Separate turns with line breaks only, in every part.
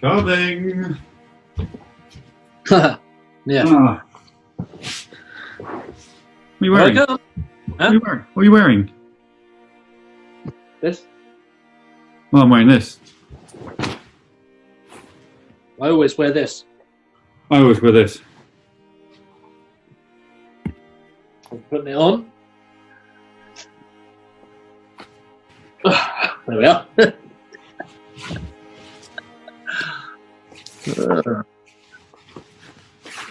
Coming.
Yeah.
Ah. What are you wearing?
Huh?
What are you wearing?
This?
Well, I'm wearing this.
I always wear this.
I always wear this.
I'm putting it on. There we are.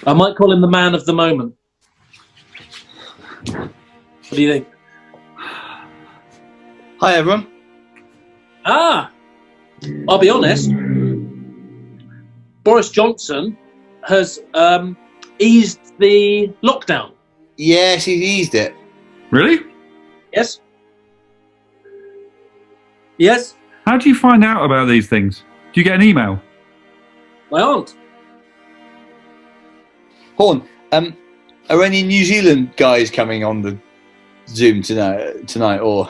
I might call him the man of the moment. What do you think?
Hi, everyone.
I'll be honest. Boris Johnson has eased the lockdown.
Yes, he's eased it.
Really?
Yes. Yes.
How do you find out about these things? Do you get an email?
My aunt.
Horne, are any New Zealand guys coming on the Zoom tonight or?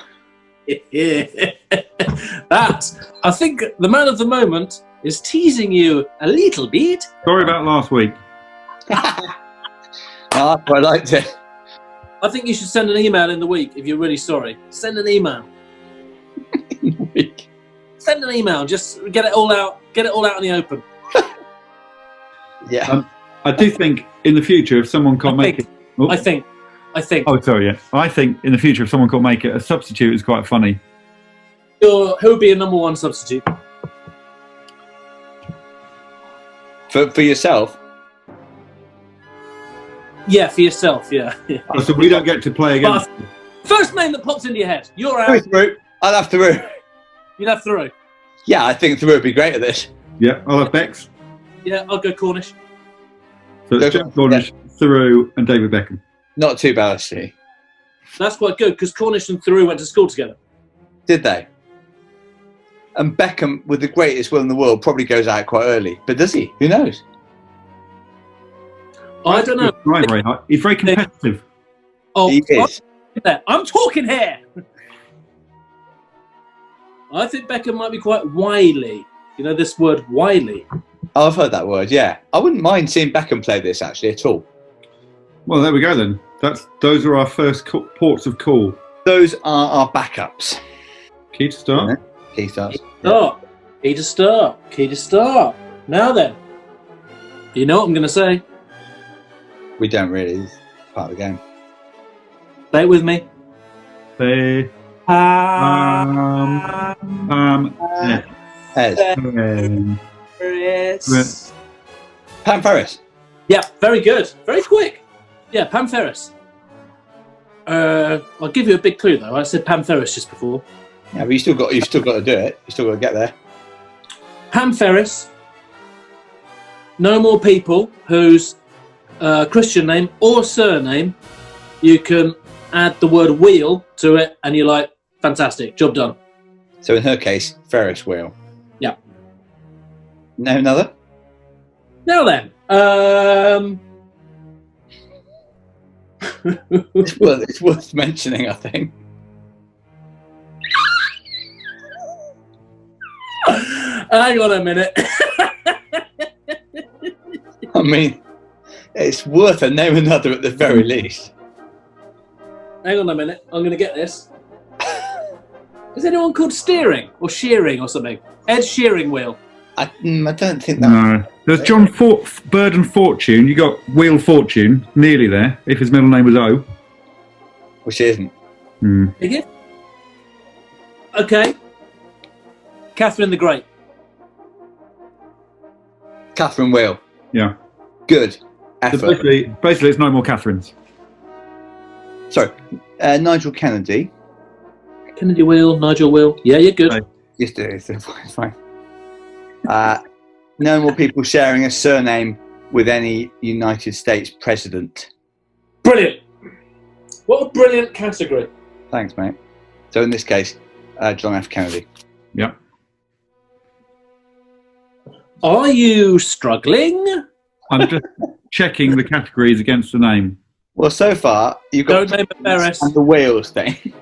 That, I think the man of the moment is teasing you a little bit.
Sorry about last week.
I quite liked it.
I think you should send an email in the week if you're really sorry. Send an email. Send an email. Just get it all out. Get it all out in the open.
Yeah.
I do think in the future, if someone can't make it... Oh.
I think.
Oh, sorry, yeah. I think in the future, if someone can't make it, a substitute is quite funny.
Who would be a number one substitute?
For yourself?
Yeah, for yourself, yeah.
Oh, so we don't get to play against...
First name that pops into your head. You're out.
I'll have Theroux.
You'd have Theroux.
Yeah, I think Theroux would be great at this.
Yeah, I'll have Bex.
Yeah, I'll go Cornish.
So it's Jack Cornish, Theroux and David Beckham.
Not too bad, actually.
That's quite good, because Cornish and Theroux went to school together.
Did they? And Beckham, with the greatest will in the world, probably goes out quite early. But does he? Who knows?
I don't know.
Right, very high. He's very competitive.
Oh, he is.
I'm talking here. I think Beckham might be quite wily. You know this word, wily?
Oh, I've heard that word, yeah. I wouldn't mind seeing Beckham play this, actually, at all.
Well, there we go, then. Those are our first ports of call.
Those are our backups.
Key to start?
Yeah. Key starts.
Key to start. Key to start. Now then. You know what I'm going to say?
We don't really. It's part of the game.
Say it with me.
Say...
Pam Ferris.
Yeah, very good. Very quick. Yeah, Pam Ferris. I'll give you a big clue, though. I said Pam Ferris just before.
Yeah, but you've still got to do it. You've still got to get there.
Pam Ferris. No more people whose Christian name or surname you can add the word wheel to it, and you're like, fantastic, job done.
So in her case, Ferris wheel.
Yeah.
No, another?
Now then.
It's worth mentioning, I think.
Hang on a minute.
I mean, it's worth a name another at the very least.
Hang on a minute. I'm going to get this. Is anyone called Steering or Shearing or something? Ed Shearing Wheel.
I don't think that.
No. There's John Bird and Fortune. You got Wheel Fortune. Nearly there, if his middle name was O.
Which isn't.
Again? Okay. Catherine the Great.
Catherine Wheel.
Yeah.
Good.
So
Effort.
basically, it's no more Catherines.
Sorry. Nigel Kennedy.
Kennedy Wheel, Nigel Wheel. Yeah, you're good.
Right.
Yes, do it. It's fine. No more people sharing a surname with any United States president.
Brilliant. What a brilliant category.
Thanks, mate. So in this case, John F. Kennedy.
Yeah.
Are you struggling?
I'm just checking the categories against the name.
Well, so far, you've got
Don't name a Ferris.
and the Wales thing.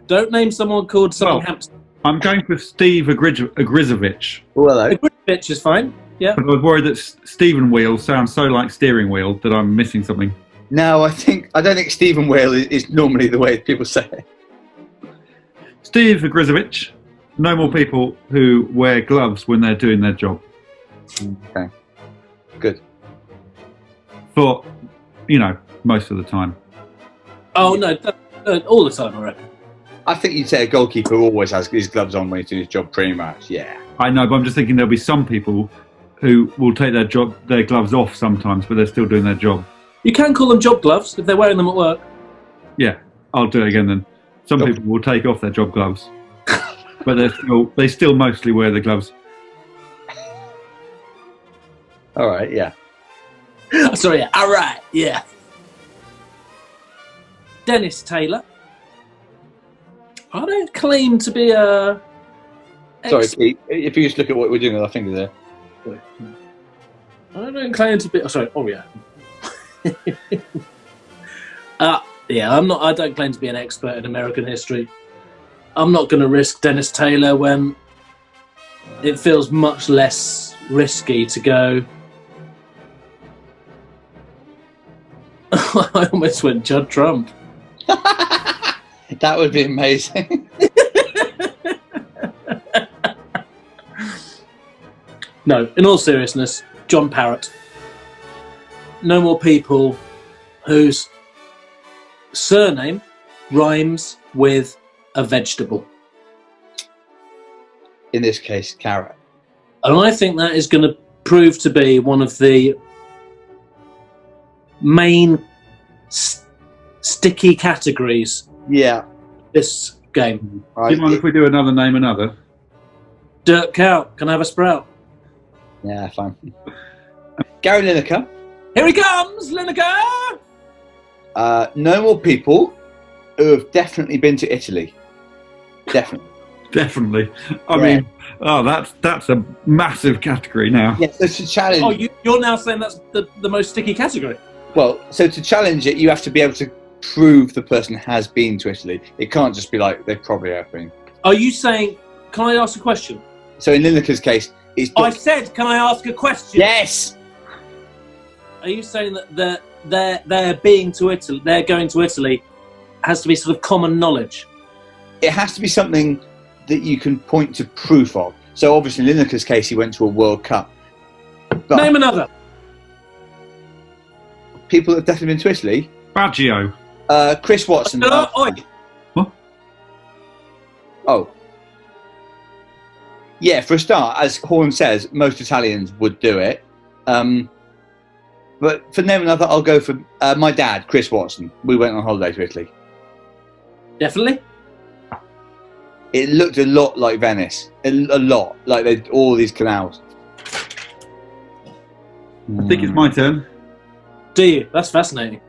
Don't name someone called something Hampson.
I'm going for Steve Agrizovich.
Oh, hello.
Bitch is fine. Yeah.
But I was worried that Steven Wheel sounds so like steering wheel that I'm missing something.
No, I don't think Stephen Whale is normally the way people say it.
Steve Agrizovich. No more people who wear gloves when they're doing their job.
Okay. Good.
For, most of the time.
Oh no, all the time I reckon.
I think you'd say a goalkeeper always has his gloves on when he's doing his job, pretty much. Yeah.
I know, but I'm just thinking there'll be some people who will take their gloves off sometimes, but they're still doing their job.
You can call them job gloves if they're wearing them at work.
Yeah, I'll do it again then. Some people will take off their job gloves, but they still mostly wear the gloves.
All right, yeah.
Sorry, yeah. All right, yeah. Dennis Taylor. I don't claim to be a...
Sorry, Pete, if you just look at what we're doing with our finger there.
I don't claim to be... Oh, sorry. Oh, yeah. I don't claim to be an expert in American history. I'm not going to risk Dennis Taylor when it feels much less risky to go... I almost went Judd Trump.
That would be amazing.
No, in all seriousness, John Parrott. No more people whose surname rhymes with a vegetable.
In this case, carrot.
And I think that is going to prove to be one of the main sticky categories.
Yeah.
This game.
Do you mind if we do another name another?
Dirk Cow, can I have a sprout?
Yeah, fine. Gary Lineker.
Here he comes, Lineker!
No more people who have definitely been to Italy. Definitely.
Definitely. I mean, that's a massive category now.
Yeah, so to challenge...
Oh, you're now saying that's the most sticky category?
Well, so to challenge it, you have to be able to prove the person has been to Italy. It can't just be like, they probably have been.
Are you saying, can I ask a question?
So in Lineker's case, it's...
I said, can I ask a question?
Yes!
Are you saying that they're being to Italy, they're going to Italy, has to be sort of common knowledge?
It has to be something that you can point to proof of. So obviously in Lineker's case, he went to a World Cup. But
Name another.
people that have definitely been to Italy...
Baggio.
Chris Watson.
What?
Oh. Yeah, for a start, as Horne says, most Italians would do it. But for name another, I'll go for my dad, Chris Watson. We went on holiday to Italy.
Definitely.
It looked a lot like Venice. A lot. Like they all these canals.
I think it's my turn.
Do you? That's fascinating.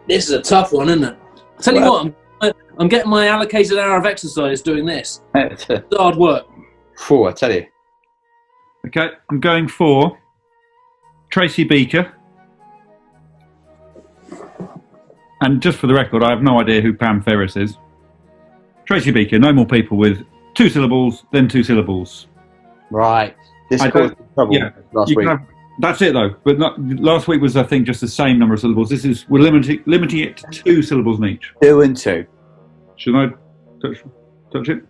This is a tough one, isn't it? I tell you what, I'm getting my allocated hour of exercise doing this. It's hard work.
I tell you.
Okay, I'm going for Tracy Beaker. And just for the record, I have no idea who Pam Ferris is. Tracy Beaker, no more people with 2 syllables, then 2 syllables.
Right. This caused trouble last week.
That's it though. But last week was, I think, just the same number of syllables. We're limiting it to 2 syllables in each.
2 and 2.
Should I touch it?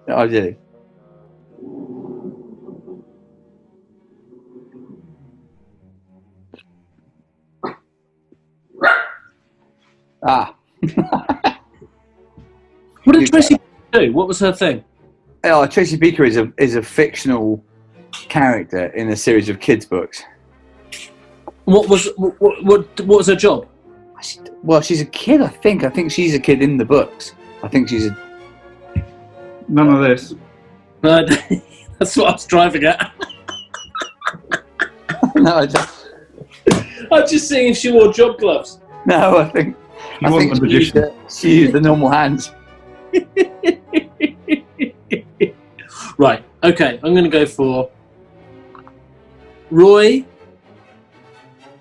I do.
What did Tracy do? What was her thing?
Oh, Tracy Beaker is a fictional character in a series of kids' books.
What was her job?
Well, she's a kid, I think. I think she's a kid in the books. I think she's a...
None of this.
No, that's what I was driving at.
No, I don't.
I'm just seeing if she wore job gloves.
No, I think she used the normal hands.
Right, okay, I'm going to go for Roy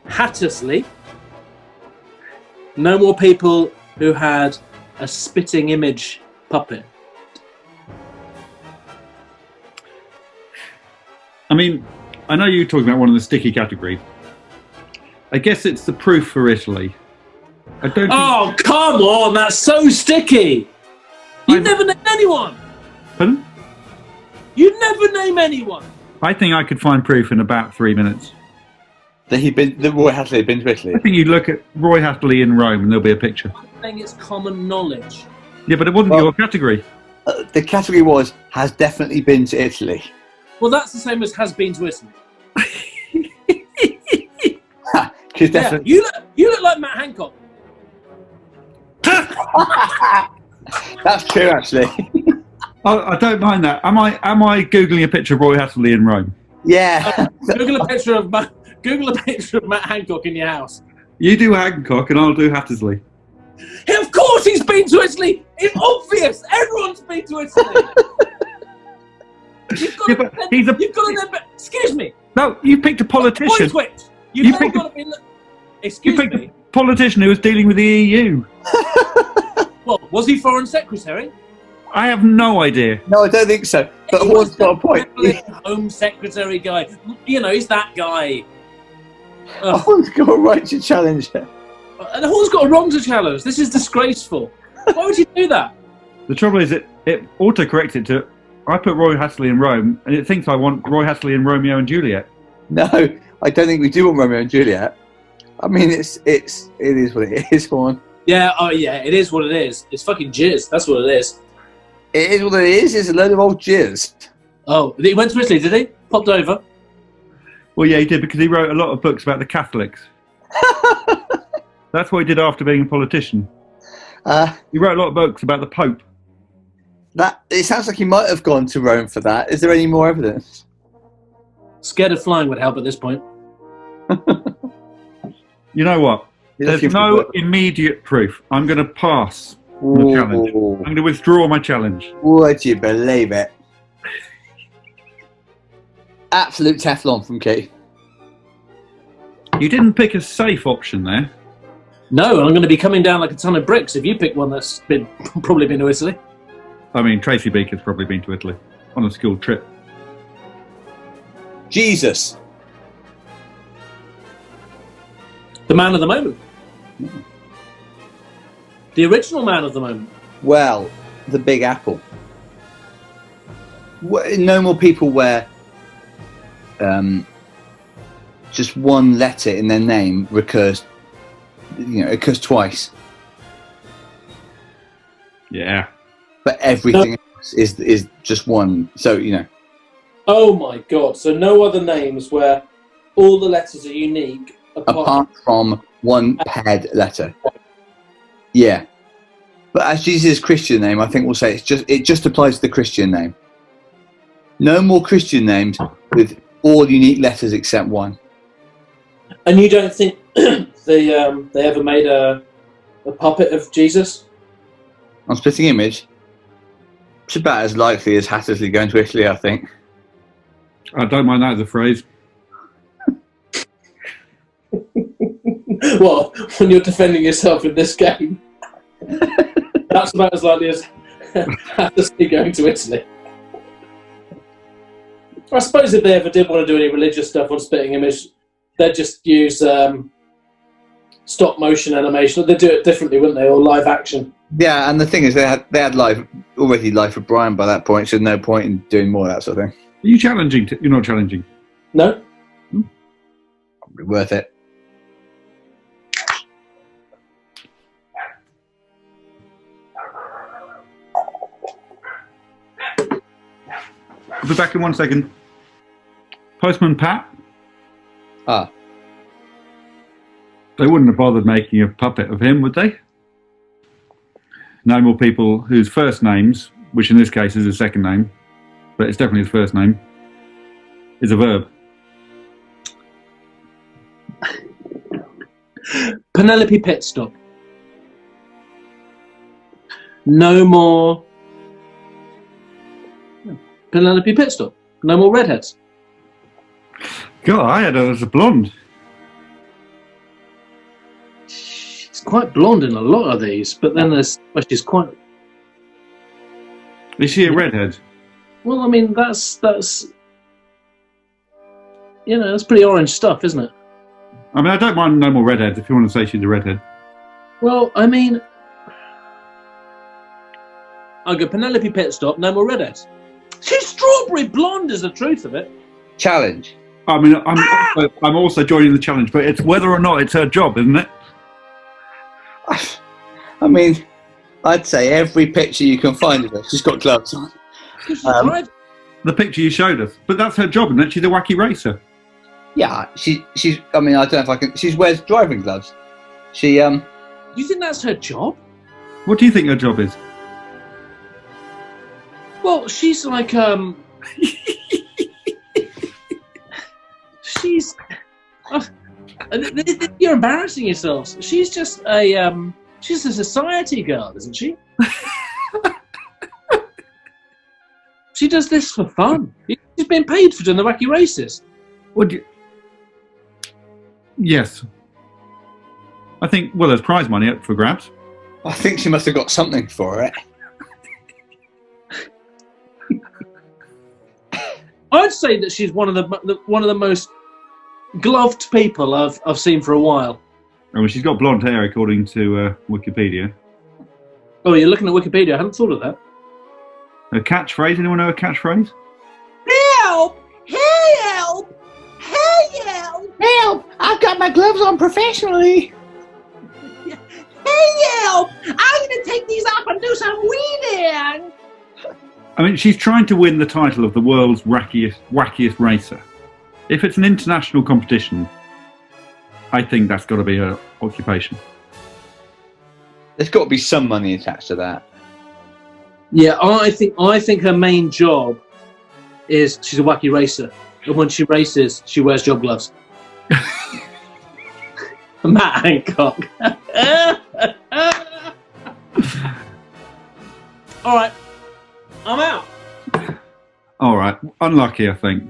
Hattersley. No more people who had a spitting image puppet?
I mean, I know you're talking about one of the sticky categories. I guess it's the proof for Italy. I don't.
Oh, come on! That's so sticky. You never name anyone.
Pardon?
You never name anyone.
I think I could find proof in about 3 minutes.
That Roy Hattersley had been to Italy.
I think you look at Roy Hattersley in Rome and there'll be a picture.
I think it's common knowledge.
Yeah, but it wasn't your category.
The category was has definitely been to Italy.
Well, that's the same as has been to Italy.
Because
Yeah,
definitely.
you look like Matt Hancock.
That's true, actually.
I don't mind that. Am I googling a picture of Roy Hattersley in Rome?
Yeah.
Google a picture of Matt Hancock in your house.
You do Hancock and I'll do Hattersley.
Yeah, of course he's been to Italy. It's obvious. Everyone's been to Italy.
Yeah, but he's a.
You've got to. Excuse me.
No, you picked a politician.
Twitch.
You
You've
picked
got to be.
You
Excuse
picked
me.
a politician who was dealing with the EU.
Well, was he foreign secretary?
I have no idea.
No, I don't think so. But
He
Horne's
was
got a point.
the Home secretary guy. You know, he's that guy.
Horne's got a right to challenge it.
And Horne's got a wrong to challenge. This is disgraceful. Why would you do that?
The trouble is, it auto-corrected to. I put Roy Hattersley in Rome, and it thinks I want Roy Hattersley in Romeo and Juliet.
No, I don't think we do want Romeo and Juliet. I mean, it is what it is, Horne.
Yeah, oh yeah, it is what it is. It's fucking jizz. That's what it is.
It is what it is. It's a load of old jizz.
Oh, he went to Italy, did he? Popped over.
Well, yeah, he did because he wrote a lot of books about the Catholics. That's what he did after being a politician. He wrote a lot of books about the Pope.
It sounds like he might have gone to Rome for that. Is there any more evidence?
Scared of flying would help at this point.
You know what?
You're
There's
looking for
no
the-
immediate proof. I'm going to pass the challenge.
Ooh.
I'm going to withdraw my challenge.
Would you believe it? Absolute Teflon from Keith.
You didn't pick a safe option there.
No, I'm going to be coming down like a ton of bricks if you pick one that's probably been to Italy.
I mean, Tracy Beaker's probably been to Italy on a school trip.
Jesus.
The man of the moment. The original man of the moment.
Well, the Big Apple. No more people where just one letter in their name recurs. It occurs twice.
Yeah.
But everything else is just one. So
Oh my god, so no other names where all the letters are unique
apart from one paired letter. Yeah. But as Jesus' Christian name, I think we'll say it just applies to the Christian name. No more Christian names with all unique letters except one.
And you don't think they ever made a puppet of Jesus?
On Splitting Image, it's about as likely as Hattersley going to Italy, I think.
I don't mind that as a phrase.
Well, when you're defending yourself in this game, that's about as likely as Hattersley going to Italy. I suppose if they ever did want to do any religious stuff on Spitting Image, they'd just use stop motion animation. They'd do it differently, wouldn't they, or live action?
Yeah, and the thing is, they had already Life of Brian by that point, so no point in doing more of that sort of thing.
Are you challenging? You're not challenging.
No?
Probably worth it.
I'll be back in 1 second. Postman Pat.
Ah.
They wouldn't have bothered making a puppet of him, would they? No more people whose first names, which in this case is his second name, but it's definitely his first name, is a verb.
Penelope Pitstop. No more Penelope Pitstop. No more redheads.
God, I had her as a blonde.
She's quite blonde in a lot of these, but then she's quite...
Is she a redhead?
Well, I mean, that's that's pretty orange stuff, isn't it?
I mean, I don't mind no more redheads if you want to say she's a redhead.
Well, I mean, I'll go Penelope Pitstop, no more redheads. She's strawberry blonde is the truth of it.
Challenge.
I mean, I'm also joining the challenge, but it's whether or not it's her job, isn't it?
I mean, I'd say every picture you can find of her, she's got gloves on.
The picture you showed us. But that's her job, isn't it? She's a wacky racer.
Yeah, she's. I mean, I don't know if I can. She wears driving gloves. She.
You think that's her job?
What do you think her job is?
Well, she's like she's. You're embarrassing yourselves. She's just a she's a society girl, isn't she? She does this for fun. She's been paid for doing the wacky races.
Would you? Yes. I think, well, there's prize money up for grabs.
I think she must have got something for it.
I'd say that she's one of the most gloved people I've seen for a while.
I mean, she's got blonde hair, according to Wikipedia.
Oh, you're looking at Wikipedia. I hadn't thought of that.
Her catchphrase, anyone know her catchphrase?
Help! Help! Help!
Help! I've got my gloves on professionally.
Help! I'm going to take these off and do some weaving.
I mean, she's trying to win the title of the world's wackiest racer. If it's an international competition, I think that's got to be her occupation.
There's got to be some money attached to that.
Yeah, I think her main job is she's a wacky racer, and when she races, she wears job gloves. Matt Hancock. All right, I'm out.
All right, unlucky, I think.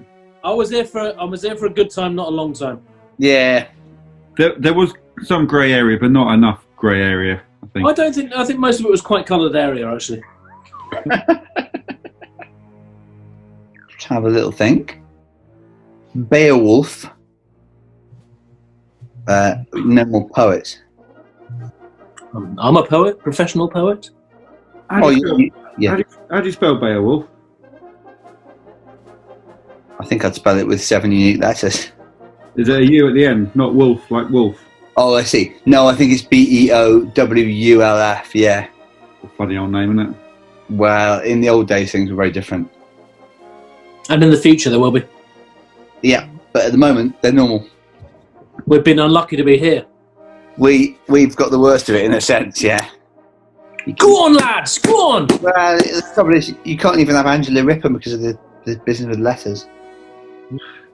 I was there for a good time, not a long time.
Yeah.
There was some grey area, but not enough grey area, I think.
I think most of it was quite coloured area, actually.
Let's have a little think. Beowulf. No more poets.
I'm a poet, professional poet.
How do you
Yeah.
how do you spell Beowulf?
I think I'd spell it with 7 unique letters.
Is it a U at the end, not wolf, like wolf?
Oh, I see. No, I think it's Beowulf. Yeah.
Funny old name, isn't it?
Well, in the old days, things were very different.
And in the future, there will be.
Yeah, but at the moment, they're normal.
We've been unlucky to be here.
We've got the worst of it in a sense, yeah.
Go on, lads, go on!
Well, the trouble is, you can't even have Angela Rippon because of the business with letters.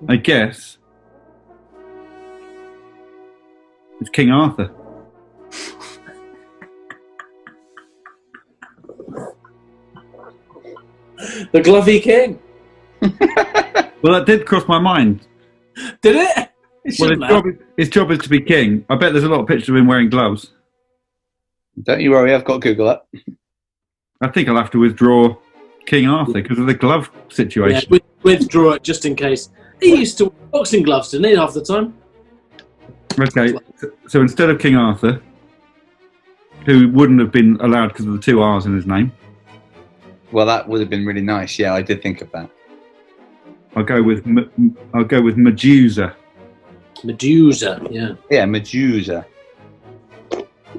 I guess it's King Arthur.
The Glovey King.
Well, that did cross my mind.
Did it?
Well, his job is to be king. I bet there's a lot of pictures of him wearing gloves.
Don't you worry, I've got Google up.
I think I'll have to withdraw King Arthur because of the glove situation.
Yeah, withdraw it just in case. He used to wear boxing gloves, didn't he, half the time?
Okay, so instead of King Arthur, who wouldn't have been allowed because of the 2 R's in his name,
Well, that would have been really nice. Yeah, I did think of that.
I'll go with Medusa.
Medusa, yeah.
Yeah, Medusa.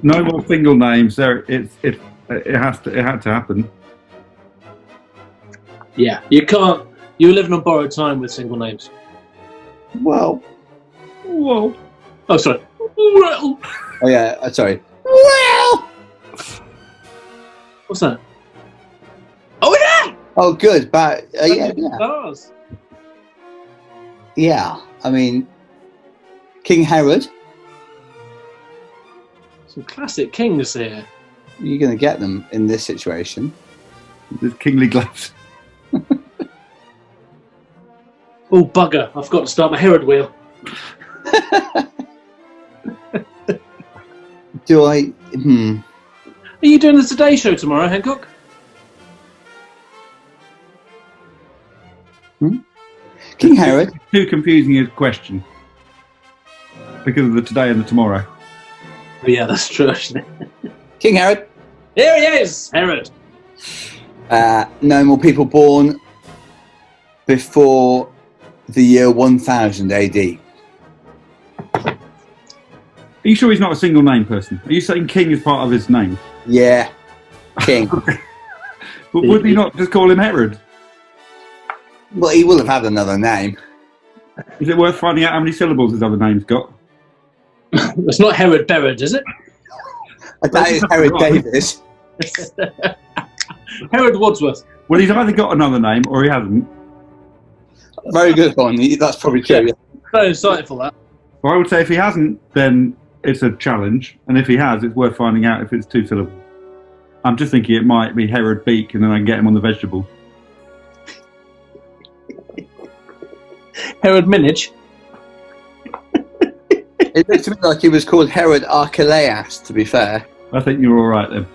No more single names. There, it had to happen.
Yeah, you can't. You're living on borrowed time with single names.
Well.
Whoa.
Oh, sorry.
Oh, yeah, sorry.
What's that? Oh, yeah!
Oh, good. But, yeah.
Stars.
Yeah, I mean, King Herod.
Some classic kings here.
You're going to get them in this situation.
There's kingly gloves.
Oh, bugger. I've got to start my Herod wheel.
Do I?
Are you doing the Today Show tomorrow, Hancock?
King Herod.
Too confusing a question because of the today and the tomorrow.
Oh, yeah, that's true, actually.
King Herod.
Here he is, Herod.
No more people born before the year 1000 AD.
Are you sure he's not a single name person? Are you saying king is part of his name?
Yeah, king.
But would he not just call him Herod?
Well, he will have had another name.
Is it worth finding out how many syllables his other name's got?
It's not Herod Berrid, is it?
I doubt it's Herod Davis.
Herod Wadsworth.
Well, he's either got another name or he hasn't.
Very good one. That's probably true.
Yeah. Very insightful, that.
Well, I would say if he hasn't, then it's a challenge. And if he has, it's worth finding out if it's 2 syllables. I'm just thinking it might be Herod Beak and then I can get him on the vegetable.
Herod Minich.
It looks to me like he was called Herod Archelaus, to be fair.
I think you're all right then.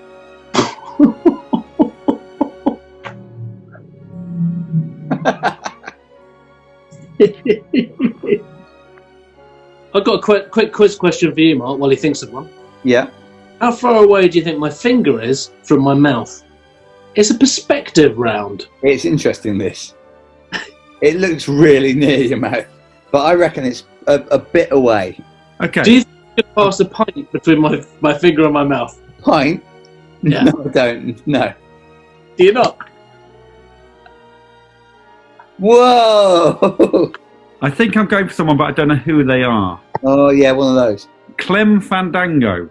I've got a quick quiz question for you, Mark, while he thinks of one.
Yeah.
How far away do you think my finger is from my mouth? It's a perspective round.
It's interesting, this. It looks really near your mouth, but I reckon it's a bit away.
Okay.
Do you think you could pass a pint between my finger and my mouth?
Pint?
Yeah.
No, I don't. No.
Do you not?
Whoa!
I think I'm going for someone, but I don't know who they are.
Oh, yeah, one of those.
Clem Fandango.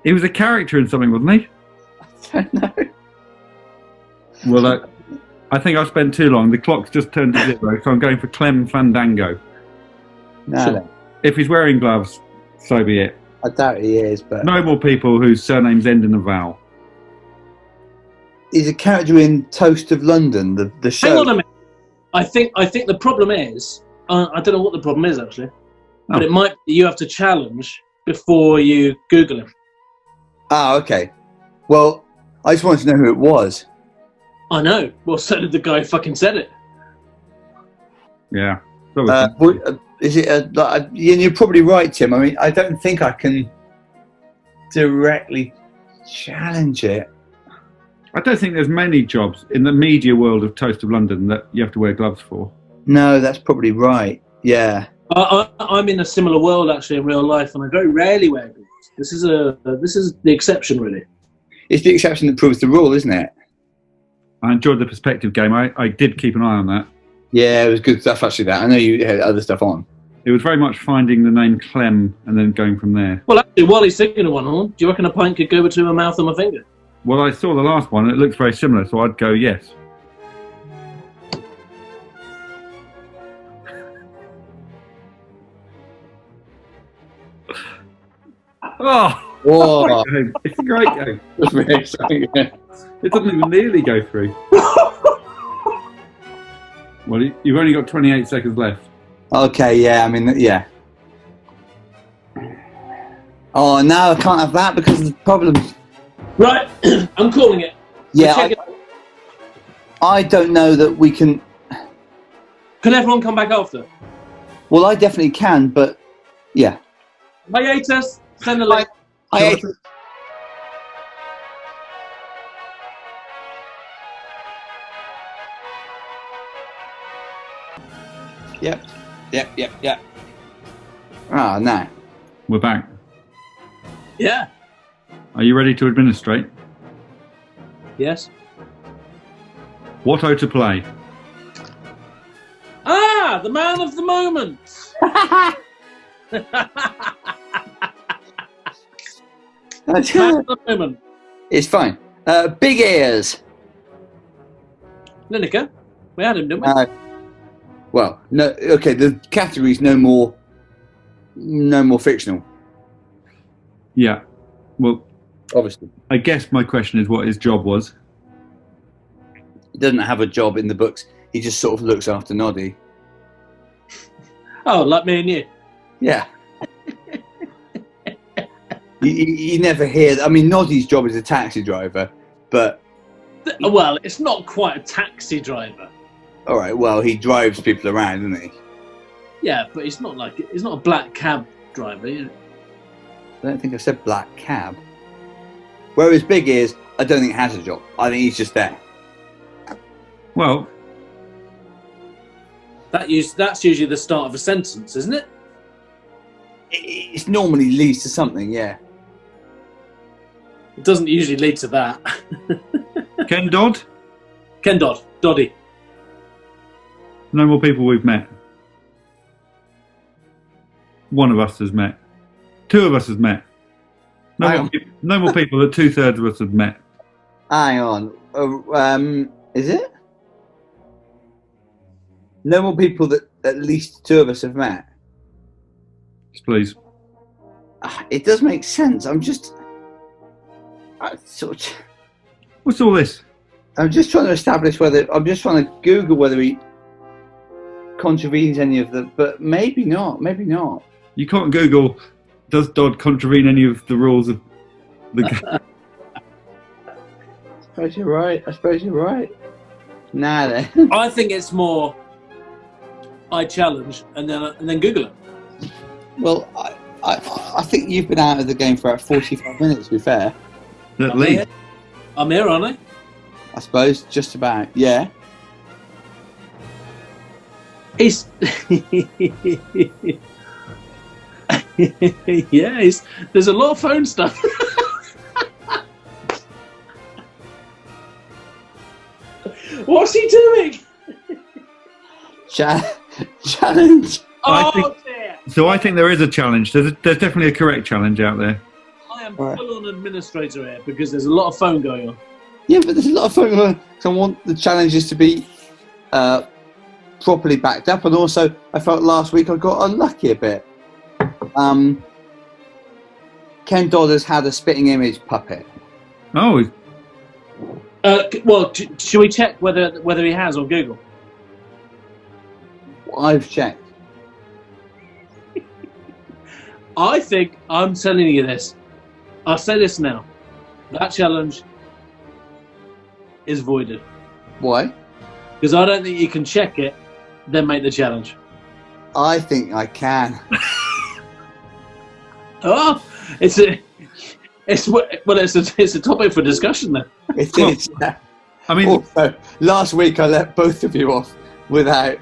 He was a character in something, wasn't he?
I don't know.
Well, I think I've spent too long. The clock's just turned to 0, so I'm going for Clem Fandango.
No,
Sure.
no.
If he's wearing gloves, so be it.
I doubt he is, but...
No more people whose surnames end in a vowel.
He's a character in Toast of London, the show.
Hang on a minute. I think the problem is, I don't know what the problem is actually, but it might be you have to challenge before you Google him.
Ah, okay. Well, I just wanted to know who it was.
I know. Well, so did the guy who fucking said it.
Yeah.
Is it you're probably right, Tim. I mean, I don't think I can directly challenge it.
I don't think there's many jobs in the media world of Toast of London that you have to wear gloves for.
No, that's probably right. Yeah.
I'm in a similar world actually in real life, and I very rarely wear gloves. This is the exception, really.
It's the exception that proves the rule, isn't it?
I enjoyed the perspective game. I did keep an eye on that.
Yeah, it was good stuff actually. That I know you had other stuff on.
It was very much finding the name Clem and then going from there.
Well, actually, while he's thinking of one, Horne, do you reckon a pint could go between my mouth and my finger?
Well, I saw the last one and it looks very similar, so I'd go yes. Oh!
Whoa!
It's a great game.
That's very exciting.
It doesn't even nearly go through. Well, you've only got 28 seconds left.
Okay, yeah. I mean, yeah. Oh, no, I can't have that because of the problems.
Right, I'm calling it.
Yeah, I don't know that we can.
Can everyone come back after?
Well, I definitely can, but yeah.
Hiatus. Send the link.
Hiatus. Yep. Ah, no.
We're back.
Yeah.
Are you ready to administrate?
Yes.
What O to play?
Ah, the man of the moment. Man of the moment.
It's fine. Big ears.
Lineker. We had him, didn't we?
Well, no. Okay, the category's no more fictional.
Yeah. Well,
Obviously,
I guess my question is what his job was.
he doesn't have a job in the books. He just sort of looks after Noddy.
Oh, like me and you.
Yeah. you never hear. I mean, Noddy's job is a taxi driver, but
Well, it's not quite a taxi driver.
All right. Well, he drives people around, doesn't he?
Yeah, but he's not a black cab driver. You know?
I don't think I said black cab. Where his big is, I don't think he has a job. I think he's just there.
Well,
that's usually the start of a sentence, isn't it?
It normally leads to something, yeah.
It doesn't usually lead to that.
Ken Dodd?
Ken Dodd. Doddy.
No more people we've met. One of us has met. Two of us has met. No more people that 2/3 of us have met.
Hang on. Is it? No more people that at least two of us have met.
Yes, please.
It does make sense.
What's all this?
I'm just trying to establish I'm just trying to Google whether he contravenes any of the, but maybe not.
You can't Google, does Dodd contravene any of the rules of the game?
I suppose you're right. Nah, then.
I think it's more. I challenge and then Google it.
Well, I think you've been out of the game for about 45 minutes. To be fair,
At least.
I'm here, aren't I?
I suppose just about. Yeah.
He's yeah. There's a lot of phone stuff. What's he doing?
Challenge.
Dear.
So I think there is a challenge. There's definitely a correct challenge out there.
I am full-on administrator here because there's a lot of phone going on.
Yeah, but there's a lot of fun going on. So I want the challenges to be properly backed up, and also I felt last week I got unlucky a bit. Ken Dodd has had a spitting image puppet.
Oh,
Well, should we check whether he has on Google?
I've checked.
I think I'm telling you this. I'll say this now. That challenge is voided.
Why?
Because I don't think you can check it, then make the challenge.
I think I can.
Oh, it's a topic for discussion then.
It is.
I mean,
also, last week I let both of you off without,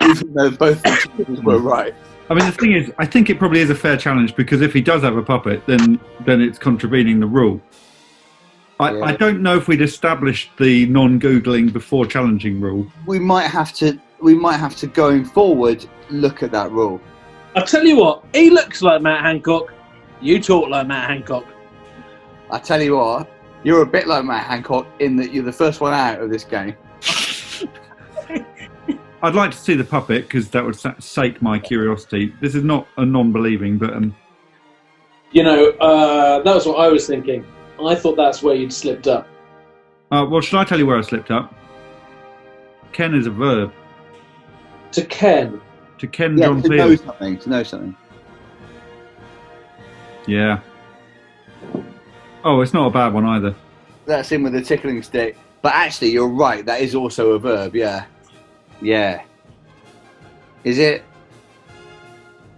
even though both of you were right.
I mean, the thing is, I think it probably is a fair challenge because if he does have a puppet, then it's contravening the rule. I don't know if we'd established the non-googling before challenging rule.
We might have to going forward look at that rule.
I'll tell you what, he looks like Matt Hancock. You talk like Matt Hancock.
I tell you what, you're a bit like Matt Hancock in that you're the first one out of this game.
I'd like to see the puppet because that would sate my curiosity. This is not a non-believing, but
You know, that was what I was thinking. I thought that's where you'd slipped up.
well, should I tell you where I slipped up? Ken is a verb.
To Ken.
To Ken
Yeah,
John
to
Field.
know something.
Yeah. Oh, it's not a bad one either.
That's in with the tickling stick. But actually, you're right. That is also a verb. Yeah. Yeah. Is it?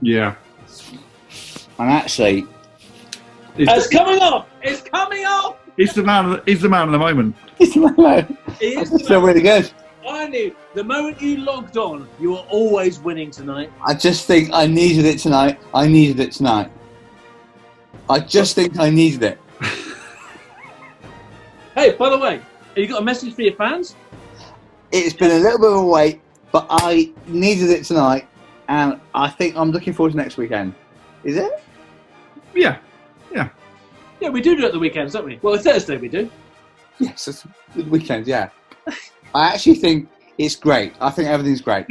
Yeah.
And actually,
It's coming off! It's coming off!
He's the man of the moment.
it's still really good.
I knew. The moment you logged on, you were always winning tonight.
I just think I needed it tonight. I just think I needed it.
Hey, by the way, have you got a message for your fans?
It's been a little bit of a wait, but I needed it tonight, and I think I'm looking forward to next weekend. Is it?
Yeah.
Yeah, we do it at the weekends, don't we? Well, Thursday we do.
Yes, it's good weekend, yeah. I actually think it's great. I think everything's great.